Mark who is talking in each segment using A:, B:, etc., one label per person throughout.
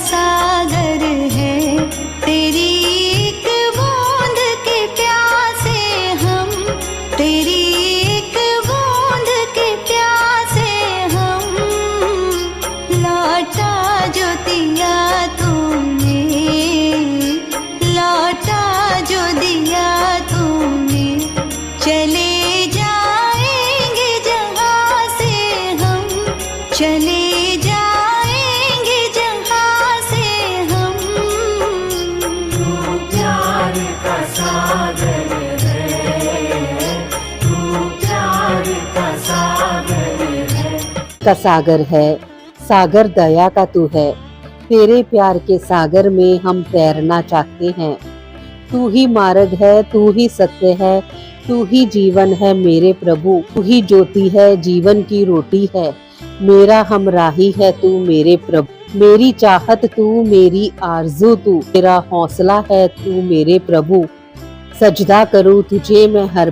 A: सागर है, तेरी एक बूंद के प्यासे हम, तेरी एक बूंद के प्यासे हम। लौटा जो दिया तूने, लौटा जो दिया तूने, चले जाएंगे जहाँ से हम, चले जाएंगे जहाँ से हम।
B: तू प्यार का सागर है, तू प्यार का सागर है।
C: का सागर है, सागर दया का तू है। तेरे प्यार के सागर में हम तैरना चाहते हैं। तू ही मार्ग है, तू ही सत्य है, तू ही जीवन है मेरे प्रभु। तू ही ज्योति है, जीवन की रोटी है, मेरा हमराही है तू मेरे प्रभु। मेरी चाहत तू, मेरी आरज़ू तू, मेरा हौसला है तू मेरे प्रभु। सजदा करूँ तुझे मैं हर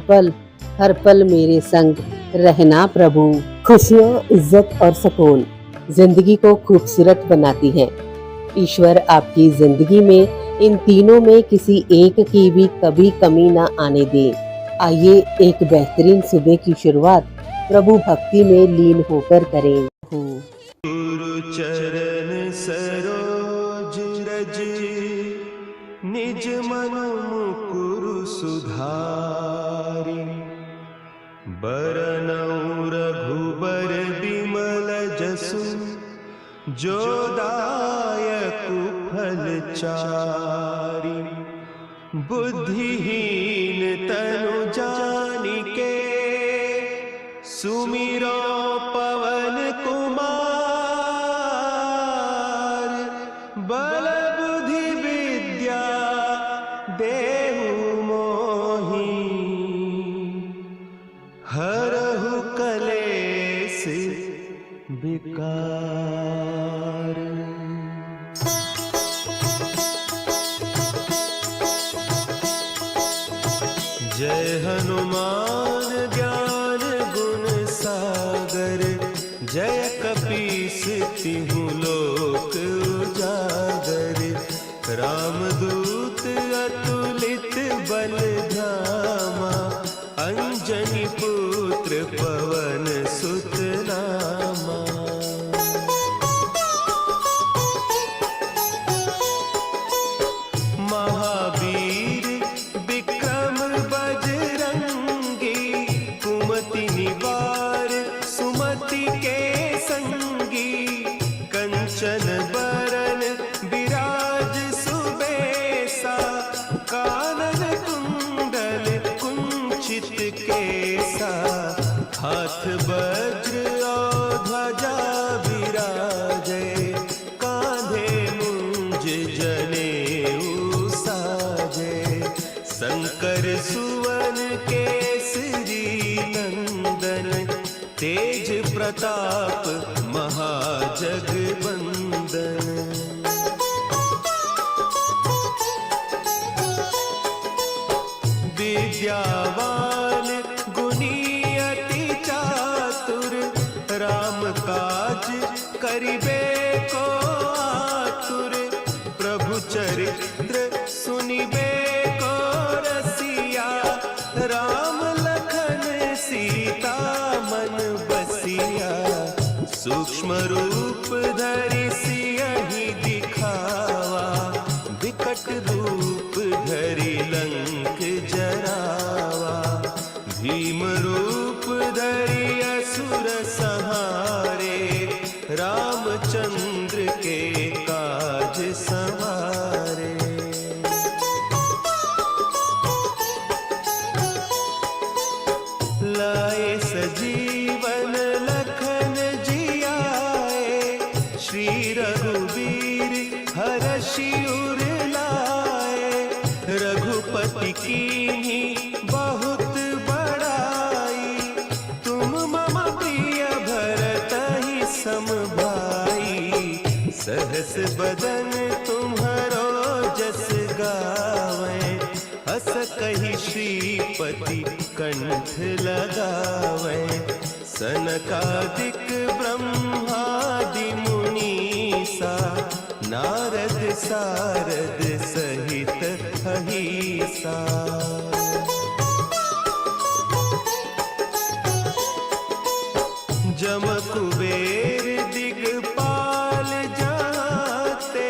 C: पल मेरे संग रहना प्रभु। खुशियाँ, इज्जत और सुकून जिंदगी को खूबसूरत बनाती हैं। ईश्वर आपकी जिंदगी में इन तीनों में किसी एक की भी कभी कमी ना आने दे। आइए एक बेहतरीन सुबह की शुरुआत प्रभु भक्ति में लीन होकर करें।
D: गुरु चरण सरोज रज, निज मन मुकुरु सुधारि। बरनउँ रघुबर बिमल जसु, जो दायकु फल चारि। बुद्धिहीन तनु जानिके, सुमिरो पवन कुमार। बल बुद्धि विद्या देहु मोहि, हरहु कलेस विकार। जय हनुमान ज्ञान गुण सागर, जय कपीस तिहु लोक उजागर। रामदूत अतुलित बल धामा, अंजनी पुत्र पवन सुत नामा। महावीर विक्रम बजरंगी, कुमति निवार सुमति के संगी। कंचन बरन विराज सुबेसा, कानन कुंडल कुंचित केसा। हाथ वज्र और ध्वजा विराजे, कांधे मुंज जनेऊ साजे। शंकर सुवन केसरी नंदन, तेज प्रताप महाजगवंदन। विद्यावान गुणी अति चातुर, राम काज करिबे को आतुर। प्रभु चरित्र सुनिबे को रसिया, राम लखन सीता मन बसिया। सूक्ष्म रूप धरि सियहि दिखावा, विकट रूप धरि लंक जरावा। भीम रूप धरि असुर संहारे, रामचंद्र के काज संवारे। लाए सजीवन लखन जियाए, श्री रघुवीर हरषि उर लाए। रघुपति कीन्ही बहुत बड़ाई, तुम मम प्रिय भरतहि सम भाई। सहस बदन तुम्हरो जस गावें, हस कहि श्रीपति कंठ लगावें। सनकादिक ब्रह्मादि मुनीसा, ना सारद सहित अहिसा। जम कुबेर दिगपाल जाते,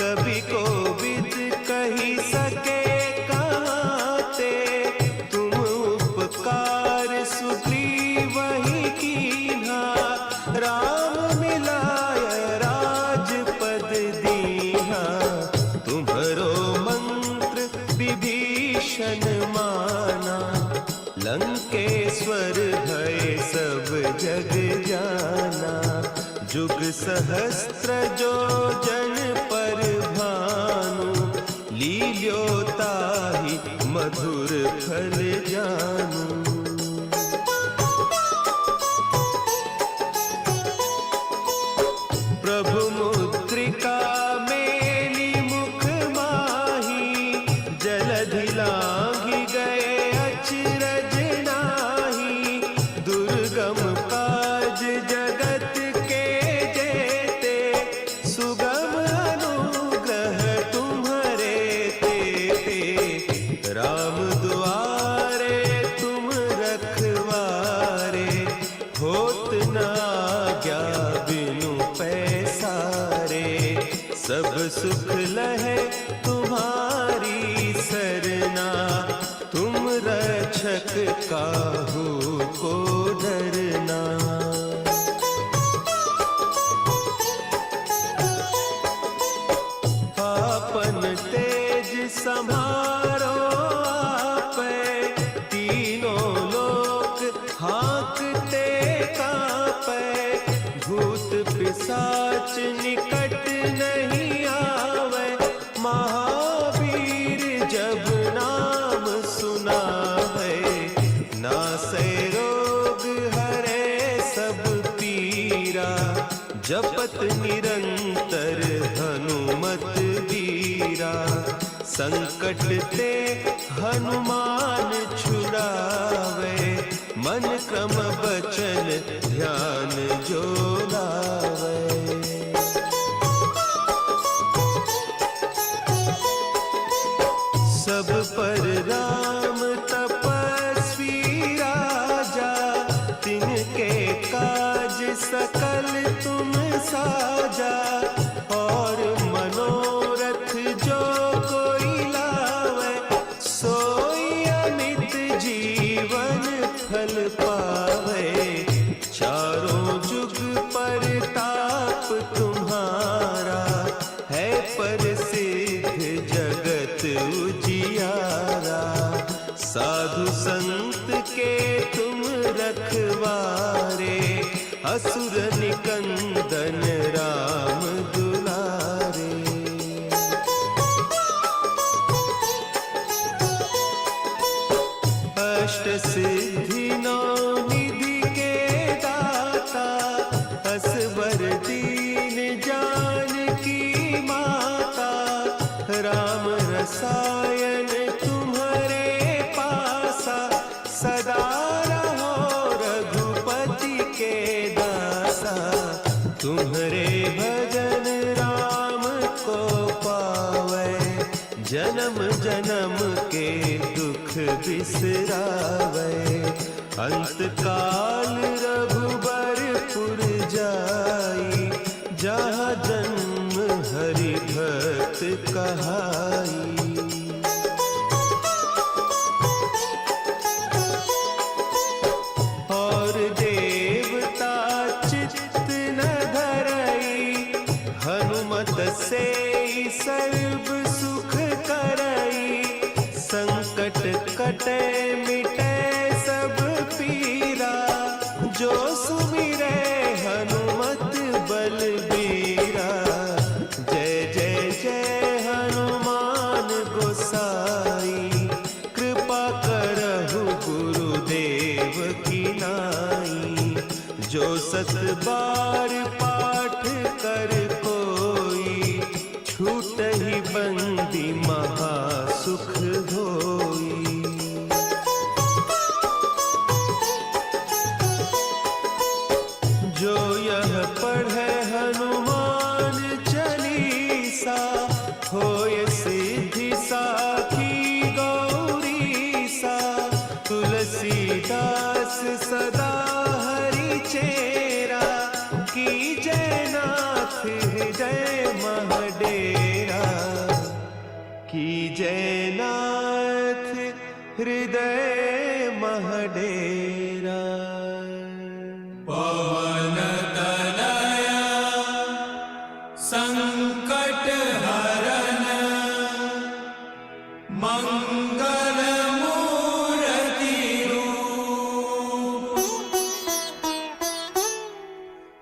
D: कभी को विद कही सके कहते। तुम उपकार सुग्रीव वही कीन्हा, राम मिलाय राजपद दीन्हा। तुम्हरो मंत्र विभीषण माना, लंकेश्वर भय सब जग जाना। जुग सहस्त्र जो जन पर भानु, लील्योताहि मधुर फल जानू। प्रभु मुद्रिका मेली मुख माही, जलधि लांघि गए अचरज नाही। दुर्गम काज जगत के जेते, सुगम अनुग्रह तुम्हारे तेते। राम दुआरे तुम रखवारे, होत न आज्ञा बिनु पैसारे। सब सुख लहे तुम्हारी सरना, तुम रक्षक काहू को डरना। आपन तेज समारो आपै, तीनों लोक हाँकते कांपै। भूत पिशाच निकट नहीं आवे, महावीर जब नाम सुनावे। नासै रोग हरे सब पीरा, जपत निरंतर हनुमत बीरा। संकट ते हनुमान छुड़ावे, मन क्रम बचन ध्यान जो लावे। सब पर राम तपस्वी राजा, तिनके काज सकल तुम साजा। और मनोरथ जो कोई लावे, सोई अमित जीवन फल पावे। चारों जुग परताप तुम्हारा, है प्रसिद्ध जगत उजियारा। साधु संत के तुम रखवारे, असुर निकंदन राम दुलारे। अष्ट सिद्धि नौ निधि के दाता, असबर दीन जानकी माता। राम रसायन तुम्हारे पासा, सदा रहो रघुपति के दासा। तुम्हारे भजन राम को पावे, जन्म जन्म के दुख बिसरावे। अंत काल रघुबरपुर जाई, जहाँ जन्म हरि भक्त कहाई। और देवता चित्त न धरई, हनुमत से सर्व सुख करई। संकट कटे मिटे सब पीरा, जो सुमिरे हनुमत बलबीरा। जय जय जय हनुमान गोसाई, कृपा करहु गुरुदेव की नाई। जो सत बार पाठ कर कोई, छूटहि बंदी महा सुख होई। संकट हरन मंगल मूर्ति रूप,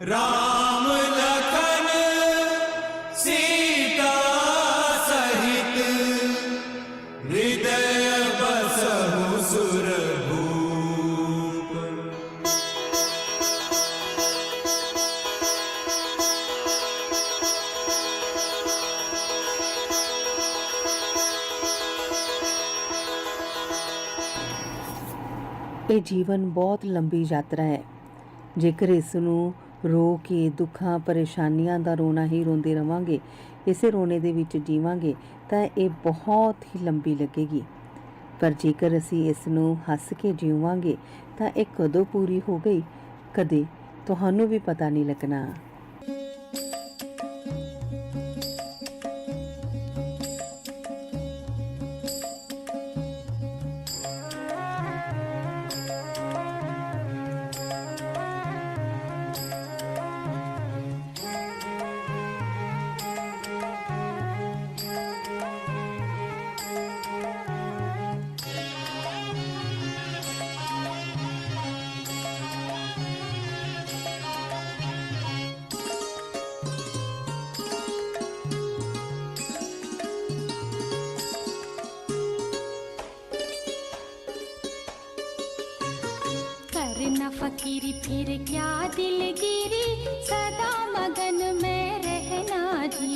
D: राम लखन सीता सहित हृदय बसहु सुरभूप।
C: ਇਹ ਜੀਵਨ ਬਹੁਤ ਲੰਬੀ ਯਾਤਰਾ ਹੈ। ਜੇਕਰ ਇਸ ਨੂੰ ਰੋ ਕੇ ਦੁੱਖਾਂ ਪਰੇਸ਼ਾਨੀਆਂ ਦਾ ਰੋਣਾ ਹੀ ਰੋਂਦੇ ਰਵਾਂਗੇ, ਇਸੇ ਰੋਣੇ ਦੇ ਵਿੱਚ ਜੀਵਾਂਗੇ ਤਾਂ ਇਹ ਬਹੁਤ ਹੀ ਲੰਬੀ ਲੱਗੇਗੀ। ਪਰ ਜੇਕਰ ਅਸੀਂ ਇਸ ਨੂੰ ਹੱਸ ਕੇ ਜੀਵਾਂਗੇ ਤਾਂ ਇਹ ਕਦੋਂ ਪੂਰੀ ਹੋ ਗਈ ਕਦੇ ਤੁਹਾਨੂੰ ਵੀ ਪਤਾ ਨਹੀਂ ਲੱਗਣਾ।
A: करना फकीरी फिर क्या दिलगिरी, सदा मगन में रहना जी।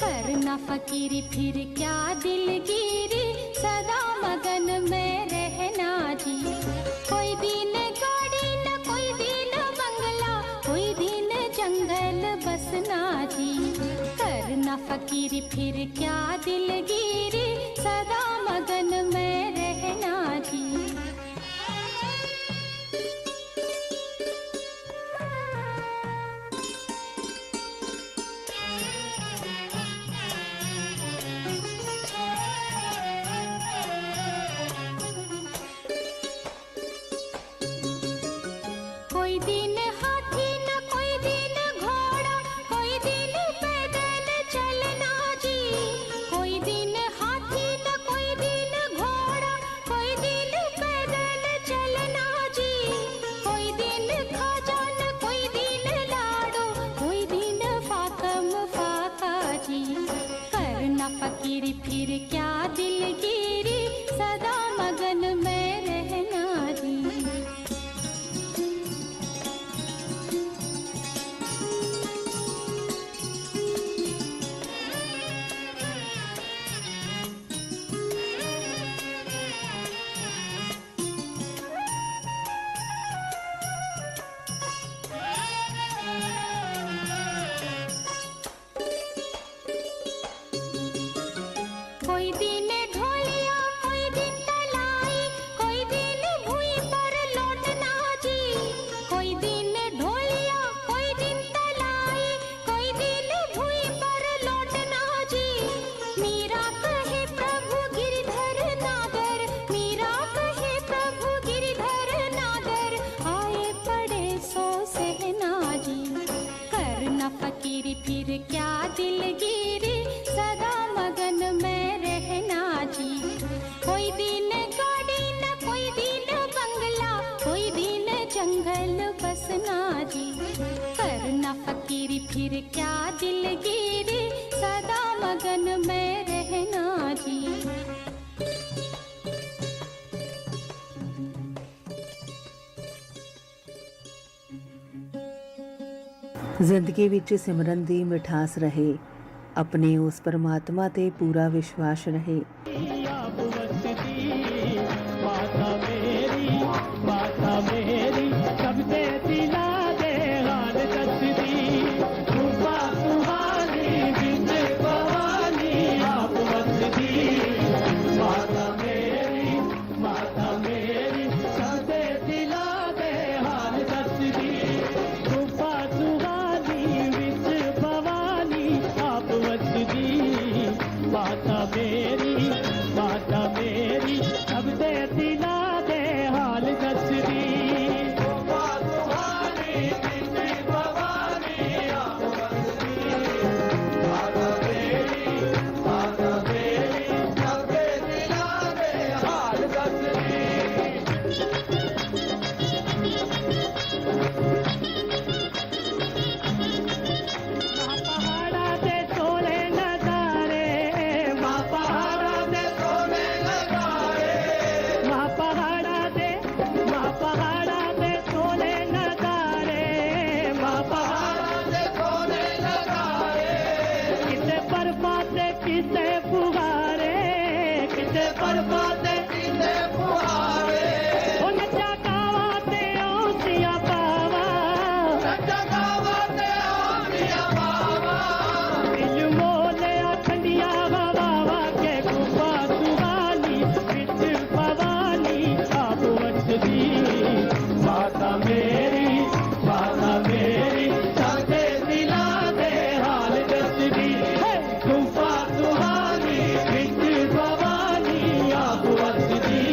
A: करना फकीरी फिर क्या दिलगिरी, सदा मगन में रहना जी। कोई दिन गाड़ी न कोई दिन बंगला, कोई दिन जंगल बसना जी। करना फकीरी फिर क्या दिलगिरी, सदा मगन में रहना जी। कोई दिन हाथी न कोई दिन घोड़ा, कोई दिन पैदल चलना जी। कोई दिन हाथी न कोई दिन घोड़ा, कोई दिन पैदल चलना जी। कोई दिन खाजा न कोई दिन लाडो, कोई दिन फाकम फाका जी। करना फकीरी फिर क्या दिलगिरी, सदा मगन में रहना जी। कोई दिन ढोलिया कोई दिन तलाई, कोई दिन भूमि पर लौटना जी। कोई दिन ढोलिया कोई दिन तलाई, कोई दिन भूमि पर लौटना जी। मीरा कहे प्रभु गिरधर नागर, मीरा कहे प्रभु गिरधर नागर, आए पड़े सो सहना जी। करना फकीरी फिर क्या दिलगिरी, सदा मगन में रहना जी। कोई दिन गाड़ी न कोई दिन बंगला, कोई दिन जंगल बसना जी। करना फकीरी फिर क्या दिलगिरी, सदा मगन में रहना जी।
C: ਜ਼ਿੰਦਗੀ ਵਿੱਚ ਸਿਮਰਨ ਦੀ ਮਿਠਾਸ ਰਹੇ, ਆਪਣੇ ਉਸ ਪਰਮਾਤਮਾ ਤੇ ਪੂਰਾ ਵਿਸ਼ਵਾਸ ਰਹੇ।
B: आप वसती माता मेरी सबसे दिला दे हाल दसदी। रूपा सुहानी विजय भवानी आप वसती माता मेरी सबसे दिला दे हाल दसदी। रूपा सुहानी विजय भवानी आप वसती माता मेरी किसे पुकारे, किसे बरबादे किसे पुकारे। ओ नचा गावाते औसिया पावा, नचा गावाते औसिया पावा। दिल मोले अखंडिया बाबा के गुफा सुहानी, विच भवानी आप वसदी। माता मेरी साडे दिला दे हाल दसदी। गुफा सुहानी विच भवानी आप वसदी।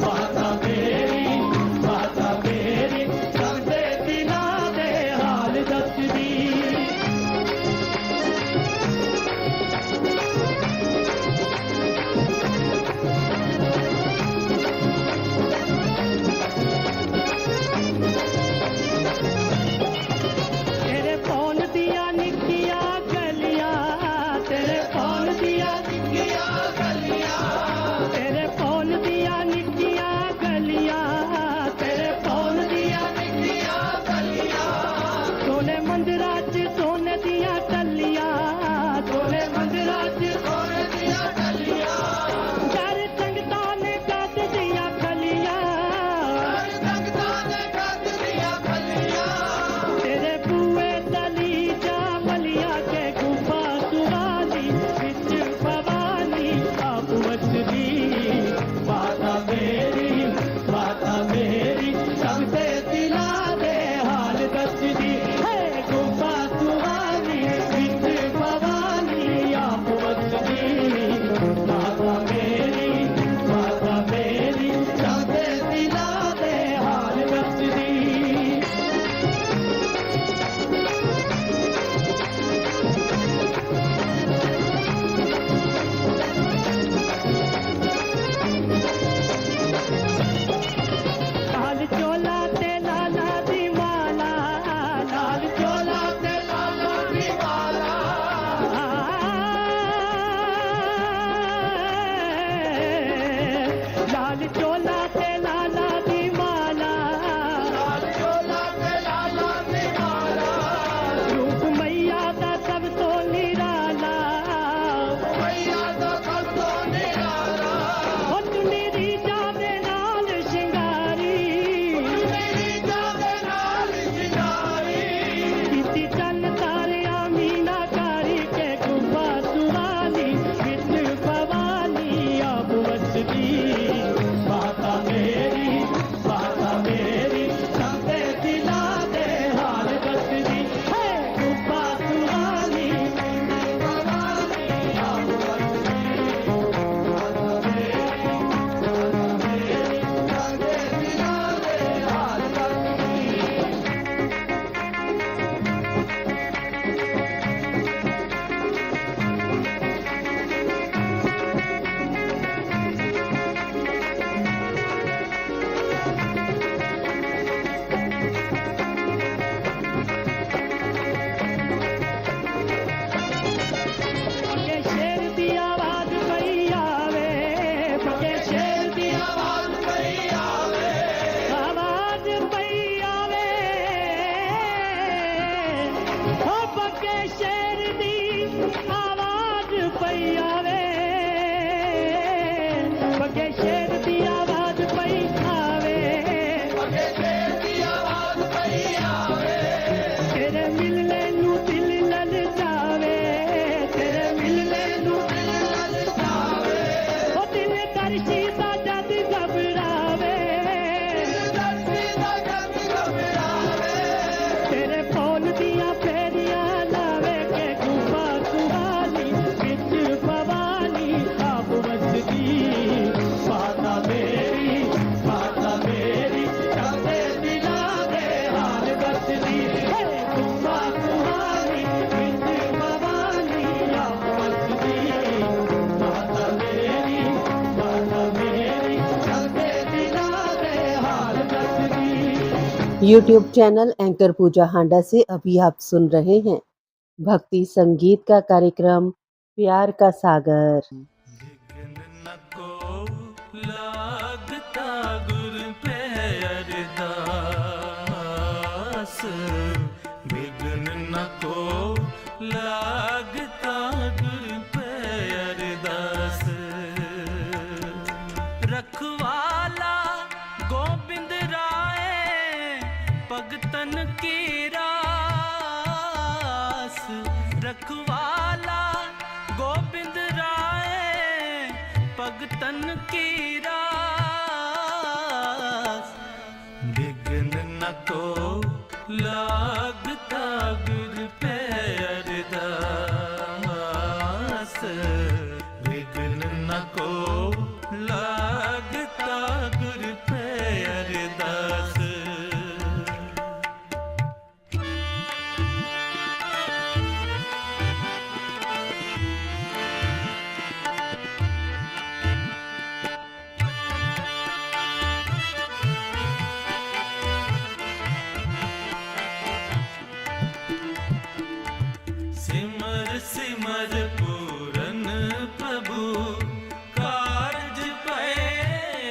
B: माता मेरी साडे दिला दे हाल दसदी। तेरे पौन दिया निकिया गलिया, तेरे पौन दिया निकिया गलिया, तेरे पौन दिया निकिया गलिया, तेरे पौन दिया निकिया गलिया। सोने मंदिरा च सोने दिया टलिया, सोने मंदिरा च सोने दिया टलिया। घर संगता ने कद दिया खलिया, संगता ने कद दिया खलिया। तेरे बुए दली जा मलिया के गुफा सुहानी, विच भवानी आप वसदी। माता मेरी सबसे दिला दे हाल दसदी। है गुफा सुहानी विच भवानी आप वसदी। माता मेरी सबसे दिला दे हाल दसदी। लाल चोला ते लाला दी माला, लाल चोला ते लाला दी माला। लाल चोला ते लाला दी माला, लाल चोला ते लाला दी माला। रूप मैया दा सब तो निराला, मैया दा सब तो निराला। ओ चुनरी जावे नाल शिंगारी, चुनरी जावे नाल शिंगारी। किसी चल तारिया मीनाकारी के गुफा सुहानी, विच भवानी आप वसदी। माता मेरी सबसे दिला दे हाल दसदी। है गुफा सुहानी विच भवानी आप वसदी। माता मेरी सबसे दिला दे हाल दसदी। पके शेर दी आवाज पई आवे, पके शेर दी आवाज पई आवे, आवाज पई आवे। ओ पके शेर दी आवाज पई आवे, पके शेर दी आवाज पई आवे, पके शेर दी आवाज पई आवे। तेरे मिलने नू दिल ललचावे, तेरे मिलने नू दिल ललचावे। ओ दिल दर्शी दा जद घबरावे, दिल दर्शी दा जद घबरावे। तेरे पौन दिया फेरियां लावे के गुफा सुहानी, विच भवानी आप वसदी। माता मेरी सबसे दिला दे हाल दसदी। है गुफा सुहानी विच भवानी आप वसदी। माता मेरी सबसे दिला दे हाल दसदी।
C: यूट्यूब चैनल एंकर पूजा हांडा से अभी आप सुन रहे हैं भक्ति संगीत का कार्यक्रम प्यार का सागर।
D: विघ्न न को लागता गुर पे अरदास, विघ्न न को लागता गुर पे रखवाला गोबिंद राय भगतन की रास। विघ्न न को लागता गुर पे अरदास। विघ्न न को लागता गुर पे अरदास। सिमर सिमर पूरन प्रभु कारज पैरास।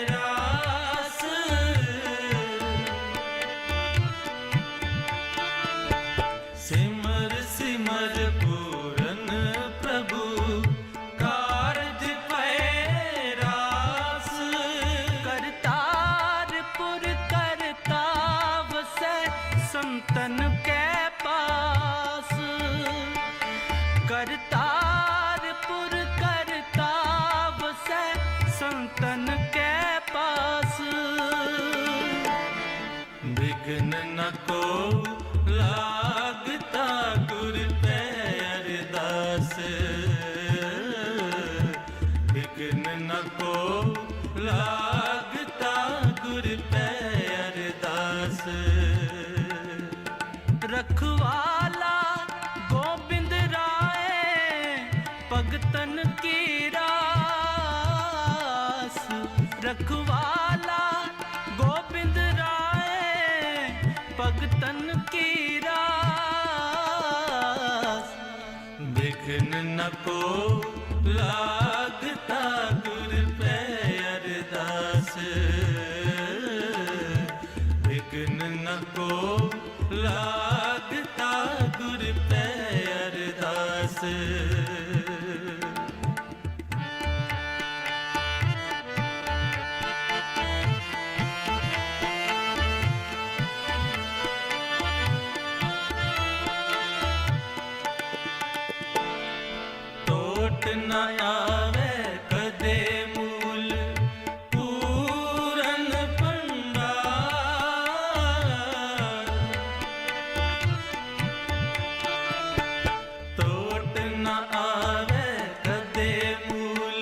D: सिमर सिमर पूरन प्रभु कारज पैरास। करतारपुर करताव से संतन के पास। करतारपुर करताव से संतन के पास। विघ्न न को लागता गुर पे अरदास। विघ्न न को लागता गुर पे अरदास। रखवाला गोबिंद राय भगतन की रास। रखवाला गोबिंद राय भगतन की रास। विघ्न न को लागता गुर पे अरदास। विघ्न न को लागता गुर पे अरदास। टोट न आवे कदे मूल पूरन पंडार। टोट न आवे कदे मूल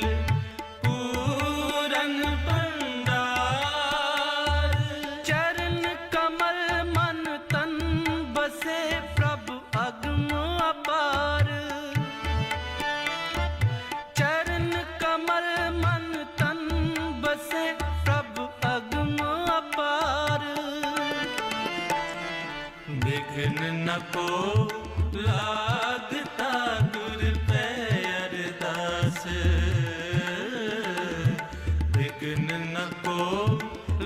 D: पूरन पंडार। चरण कमल मन तन बसे प्रभु अगम अपार। चरण कमल मन तन बसे प्रभु अगम अपार। विघ्न न को लागता गुर पे अरदास। विघ्न न को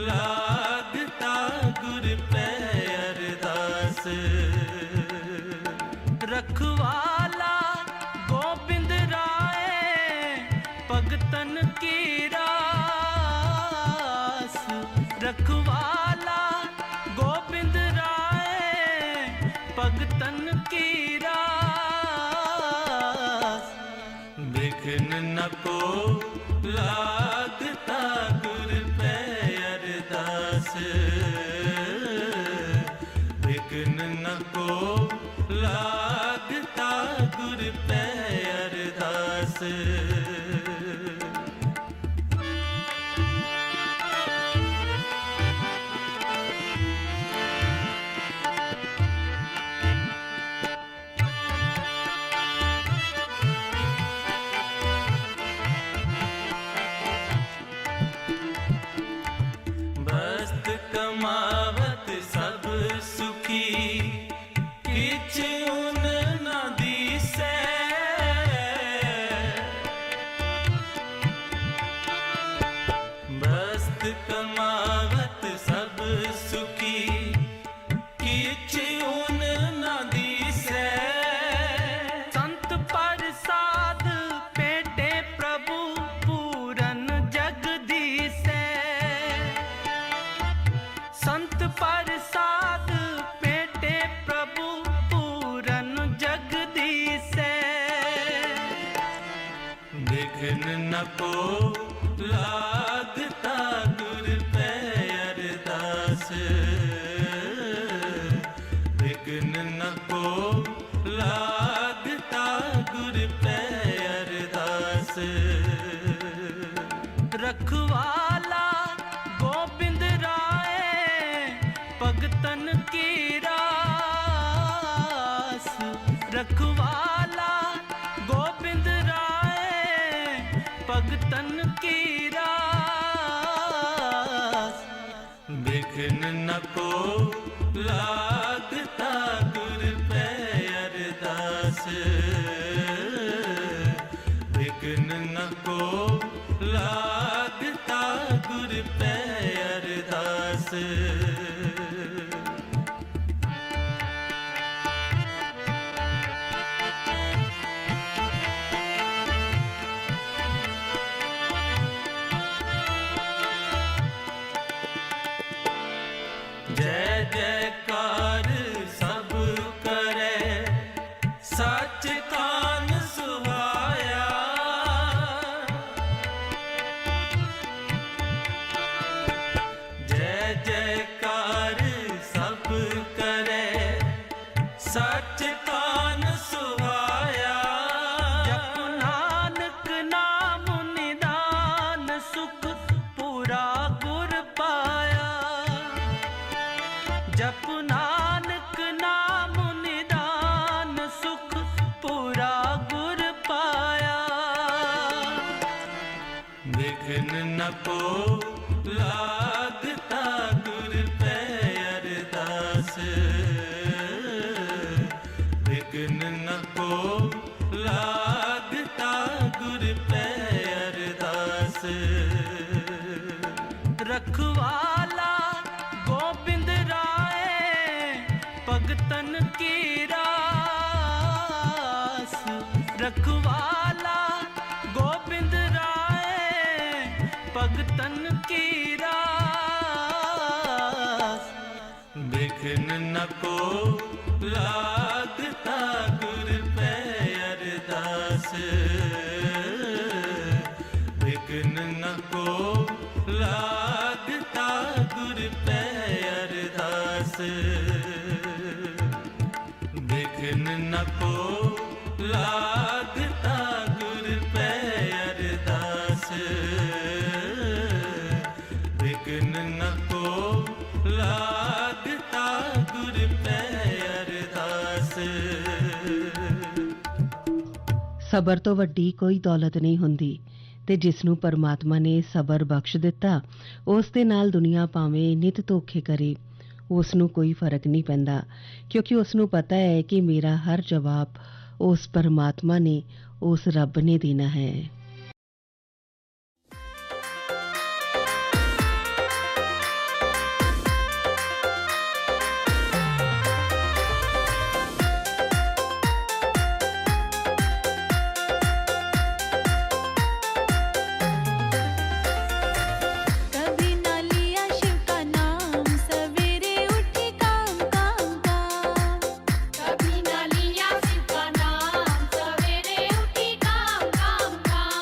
D: लागता गुर पे अरदास। रखवाला गोबिंद राय भगतन की रास। रखवाला गोबिंद राय भगतन की रास। विघ्न न को लागता गुर पे अरदास। विघ्न न को लागता गुर पे अरदास। बस्त कमावत सब सुखी किछ उन न दिसै। विघ्न न को लागता गुर पे अरदास विघ्न न को लागता गुर पे अरदास रखवाला गोबिंद राय भगतन की रास रखवाला गोबिंद राय भगतन की रास विघ्न न को लागता गुर पे अरदास विघ्न न को लागता गुर पे अरदास जय जयकार सब करे सच कान सुहाया जय जयकार सब करे सच कान सुहाया जप नानक नाम निदान सुख पूरा गुर पाया जप नानक नाम निदान सुख पूरा गुर पाया विघ्न न को लागता गुर पे अरदास विघ्न न को लागता गुर पे अरदास रखवाला गोबिंद राय भगतन की रास रखवाला गोबिंद राय भगतन की रास विघ्न न को लागता गुर पे अरदास विघ्न न को लागता गुर पे अरदास विघ्न न को लागता गुर पे अरदास विघ्न न को लागता गुर पे अरदास
C: ਸਬਰ ਤੋਂ ਵੱਡੀ ਕੋਈ ਦੌਲਤ ਨਹੀਂ ਹੁੰਦੀ ਤੇ ਜਿਸ ਨੂੰ ਪਰਮਾਤਮਾ ਨੇ ਸਬਰ ਬਖਸ਼ ਦਿੱਤਾ ਉਸ ਦੇ ਨਾਲ ਦੁਨੀਆ ਭਾਵੇਂ ਨਿਤ ਧੋਖੇ ਕਰੇ ਉਸ ਨੂੰ ਕੋਈ ਫਰਕ ਨਹੀਂ ਪੈਂਦਾ ਕਿਉਂਕਿ ਉਸ ਨੂੰ ਪਤਾ ਹੈ ਕਿ ਮੇਰਾ ਹਰ ਜਵਾਬ ਉਸ ਪਰਮਾਤਮਾ ਨੇ ਉਸ ਰੱਬ ਨੇ ਦੇਣਾ ਹੈ।
A: कभी ना लिया शिव का नाम सवेरे उठी काम काम काम कभी ना लिया शिव का नाम सवेरे उठी काम काम काम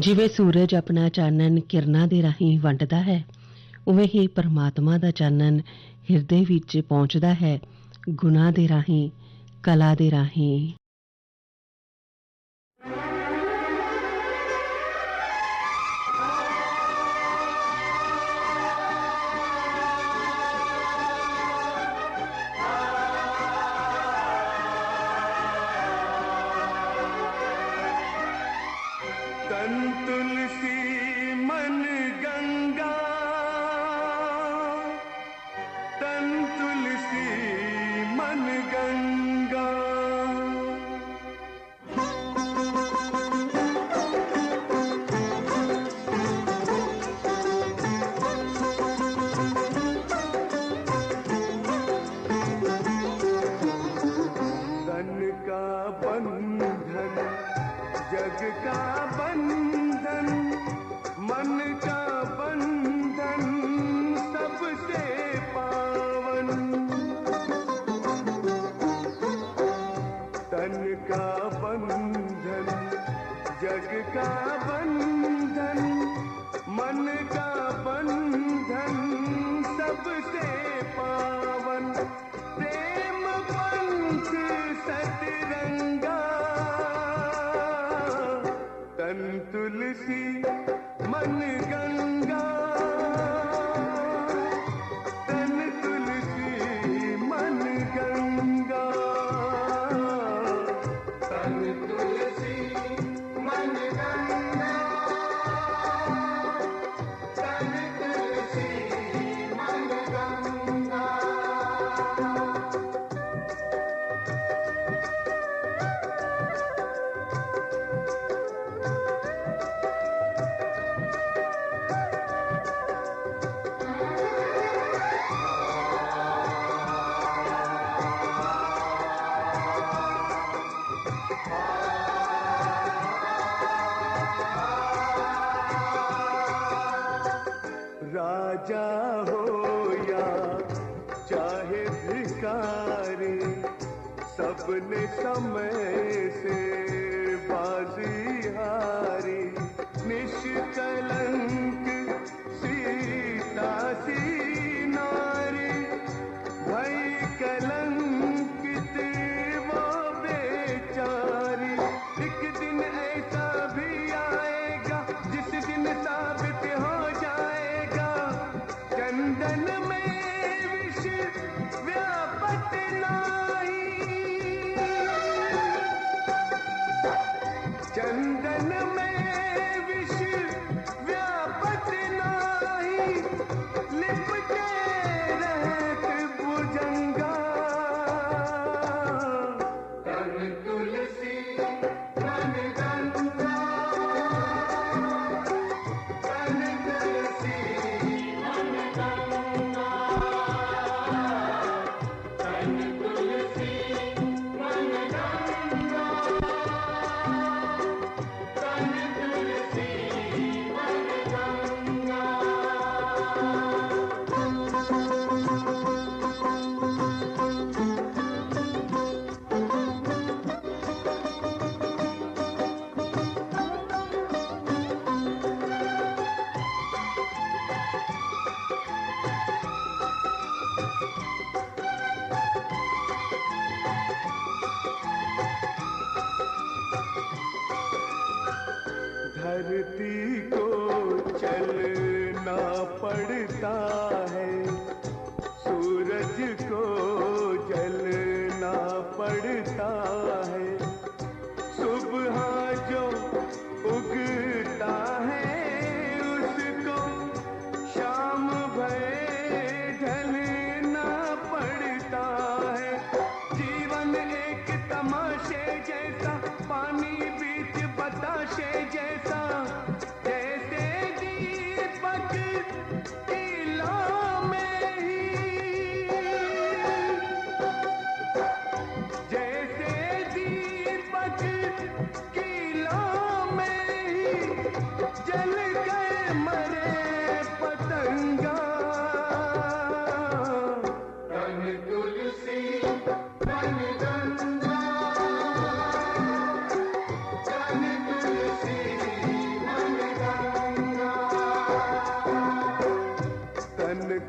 C: ਜਿਵੇਂ ਸੂਰਜ ਆਪਣਾ ਚਾਨਣ ਕਿਰਨਾਂ ਦੇ ਰਾਹੀਂ ਵੰਡਦਾ ਹੈ, ਉਵੇਂ ਹੀ ਪਰਮਾਤਮਾ ਦਾ ਚਾਨਣ ਹਿਰਦੇ ਵਿੱਚ ਪਹੁੰਚਦਾ ਹੈ, ਗੁਣਾਂ ਦੇ ਰਾਹੀਂ, ਕਲਾ ਦੇ ਰਾਹੀਂ।
E: तन तुलसी मन गंगा, तन तुलसी मन गंगा। तन का बंधन जग का बंधन, मन का बंधन सबसे पावन। तन का बंधन जग का बंधन, मन का बंधन सबसे पावन। प्रेम पंथ सतरंगा, तन तुलसी मन गंगा, तन तुलसी मन गंगा, तन तुलसी मन गंगा, तन तुलसी मन गंगा। राजा हो या चाहे भिखारी, सबने समय से बाजी हारी। निष्कलंक सीता सी नारी, भई कलंकित वो बेचारी। एक दिन ऐसा भी आएगा जिस दिन साबित हो जाएगा, चंदन में विष व्यापत नाही। चंदन में विष व्यापत नाही, लिपटे रहत भुजंगा। तन तुलसी मन गंगा, तन तुलसी मन गंगा, तन तुलसी मन गंगा, तन तुलसी मन गंगा। धरती को चलना पड़ता है, सूरज को जलना पड़ता है। सुबह जो उगता है उसको शाम भय ढलना पड़ता है। जीवन एक तमाशे जैसा, पानी बीच बताशे जैसा, जैसे दीपक की लो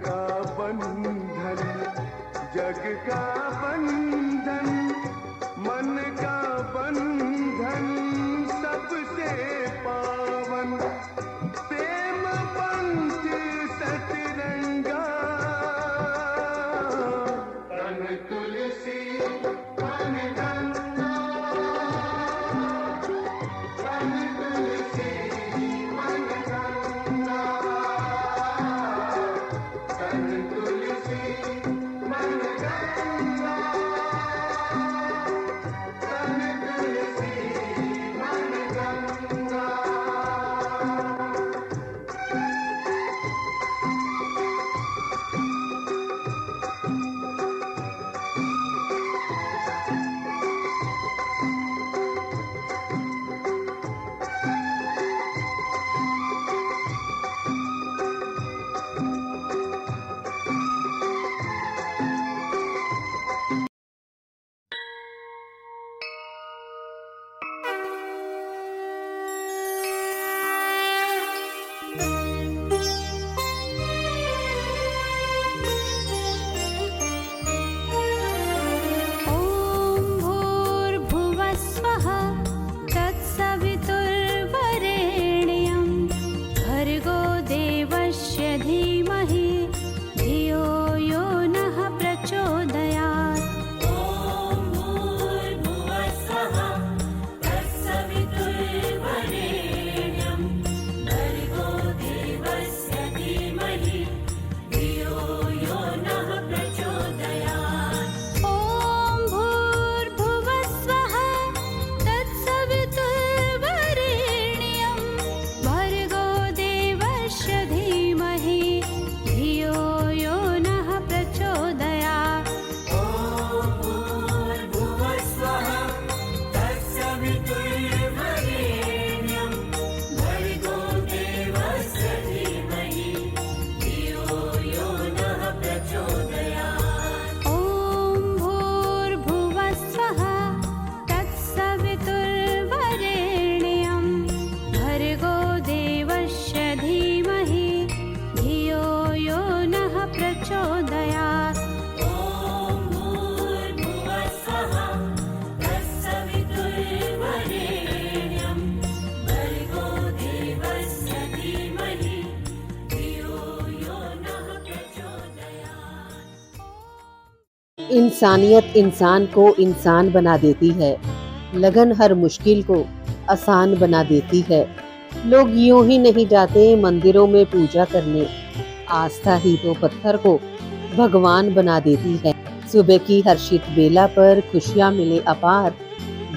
E: का बंधन, जग का बंधन, मन का बंधन सबसे पावन, प्रेम पंथ सतरंगा, तन तुलसी मन गंगा, तन तुलसी मन गंगा, तन तुलसी मन गंगा, तन तुलसी मन गंगा।
A: ॐ भूर्भुवः स्वः तत्सवितुर्वरेण्यं भर्गो देवस्य धीमहि धियो यो नः प्रचोदयात्। ॐ भूर्भुवः स्वः तत्सवितुर्वरेण्यं भर्गो देवस्य धीमहि धियो यो नः प्रचोदयात्। ॐ भूर्भुवः स्वः तत्सवितुर्वरेण्यं भर्गो देवस्य धीमहि धियो यो नः प्रचोदयात्। ॐ भूर्भुवः स्वः तत्सवितुर्वरेण्यं भर्गो देवस्य धीमहि धियो यो नः प्रचोदयात्। ॐ भूर्भुवः स्वः तत्सवितुर्वरेण्यं भर्गो देवस्य धीमहि धियो यो नः प्रचोदयात्। ॐ भूर्भुवः स्वः तत्सवितुर्वरेण्यं भर्गो देवस्य धीमहि धियो यो नः प्रचोदयात्।
C: इंसानियत इंसान को इंसान बना देती है, लगन हर मुश्किल को आसान बना देती है। लोग यूं ही नहीं जाते मंदिरों में पूजा करने, आस्था ही तो पत्थर को भगवान बना देती है। सुबह की हर्षित बेला पर खुशियां मिले अपार,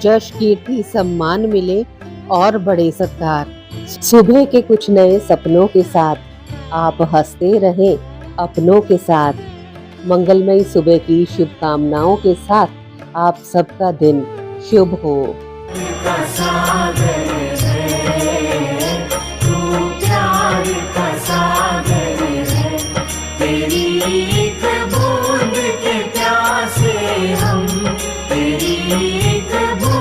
C: जश कीर्ति सम्मान मिले और बड़े सत्कार। सुबह के कुछ नए सपनों के साथ आप हंसते रहें अपनों के साथ। मंगलमयी सुबह की शुभकामनाओं के साथ आप सबका दिन शुभ हो।
F: का सागर है, तू प्यार का सागर है, तेरी एक बूंद के प्यासे हम, तेरी एक बूंद